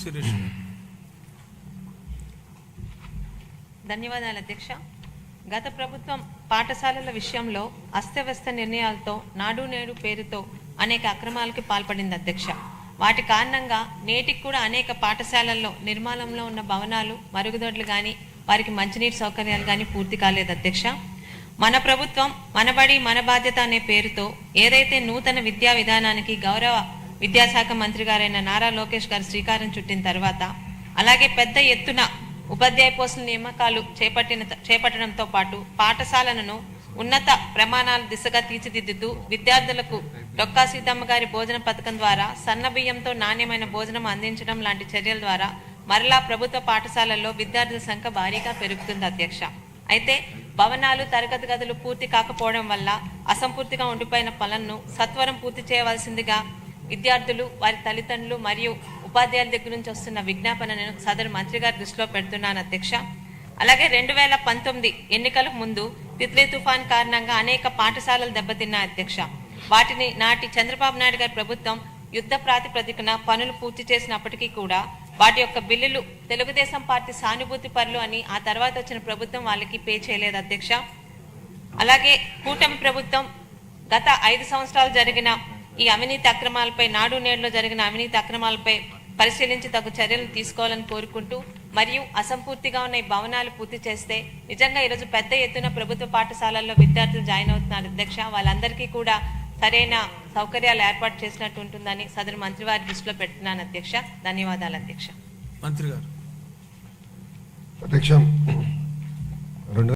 శిరీష్. ధన్యవాదాలు అధ్యక్ష. గత ప్రభుత్వం పాఠశాలల విషయంలో అస్తవ్యస్త నిర్ణయాలతో నాడు నేడు పేరుతో అనేక అక్రమాలకి పాల్పడింది అధ్యక్ష. వాటి కారణంగా నేటికి కూడా అనేక పాఠశాలల్లో నిర్మాణంలో ఉన్న భవనాలు, మరుగుదొడ్లు కానీ వారికి మంచినీటి సౌకర్యాలు కానీ పూర్తి కాలేదు అధ్యక్ష. మన ప్రభుత్వం మనబడి మన బాధ్యత అనే పేరుతో ఏదైతే నూతన విద్యా విధానానికి గౌరవ విద్యాశాఖ మంత్రి గారైన నారా లోకేష్ గారు శ్రీకారం చుట్టిన తర్వాత, అలాగే పెద్ద ఎత్తున ఉపాధ్యాయ పోస్టుల నియామకాలు చేపట్టడంతో పాటు పాఠశాలను ఉన్నత ప్రమాణాల దిశగా తీర్చిదిద్దుతూ విద్యార్థులకు డొక్కా సీతమ్మ గారి భోజన పథకం ద్వారా సన్న బియ్యంతో నాణ్యమైన భోజనం అందించడం లాంటి చర్యల ద్వారా మరలా ప్రభుత్వ పాఠశాలల్లో విద్యార్థుల సంఖ్య భారీగా పెరుగుతుంది అధ్యక్ష. అయితే భవనాలు, తరగతి గదులు పూర్తి కాకపోవడం వల్ల అసంపూర్తిగా ఉండిపోయిన పనులను సత్వరం పూర్తి చేయవలసిందిగా విద్యార్థులు, వారి తల్లిదండ్రులు మరియు ఉపాధ్యాయుల దగ్గర నుంచి వస్తున్న విజ్ఞాపనను సదరు మంత్రి గారి దృష్టిలో పెడుతున్నాను అధ్యక్ష. అలాగే 2019 ఎన్నికలకు ముందు తిత్లీ తుఫాన్ కారణంగా అనేక పాఠశాలలు దెబ్బతిన్నాయి అధ్యక్ష. వాటిని నాటి చంద్రబాబు నాయుడు గారి ప్రభుత్వం యుద్ధ ప్రాతిపదికన పనులు పూర్తి చేసినప్పటికీ కూడా వాటి యొక్క బిల్లులు తెలుగుదేశం పార్టీ సానుభూతి పరులు అని ఆ తర్వాత వచ్చిన ప్రభుత్వం వాళ్ళకి పే చేయలేదు అధ్యక్ష. అలాగే కూటమి ప్రభుత్వం గత 5 సంవత్సరాలు జరిగిన ఈ అవినీతి అక్రమాలపై, నాడు నేడులో జరిగిన అవినీతి అక్రమాలపై పరిశీలించి తగు చర్యలు తీసుకోవాలని కోరుకుంటూ, మరియు అసంపూర్తిగా ఉన్న ఈ భవనాలు పూర్తి చేస్తే నిజంగా ఈరోజు పెద్ద ఎత్తున ప్రభుత్వ పాఠశాలల్లో విద్యార్థులు జాయిన్ అవుతున్నారు అధ్యక్ష. వాళ్ళందరికీ కూడా సరైన సౌకర్యాలు ఏర్పాటు చేసినట్టు ఉంటుందని సదరు మంత్రి వారి దృష్టిలో పెడుతున్నాను అధ్యక్ష. ధన్యవాదాలు అధ్యక్ష. మంత్రి గారు. అధ్యక్ష,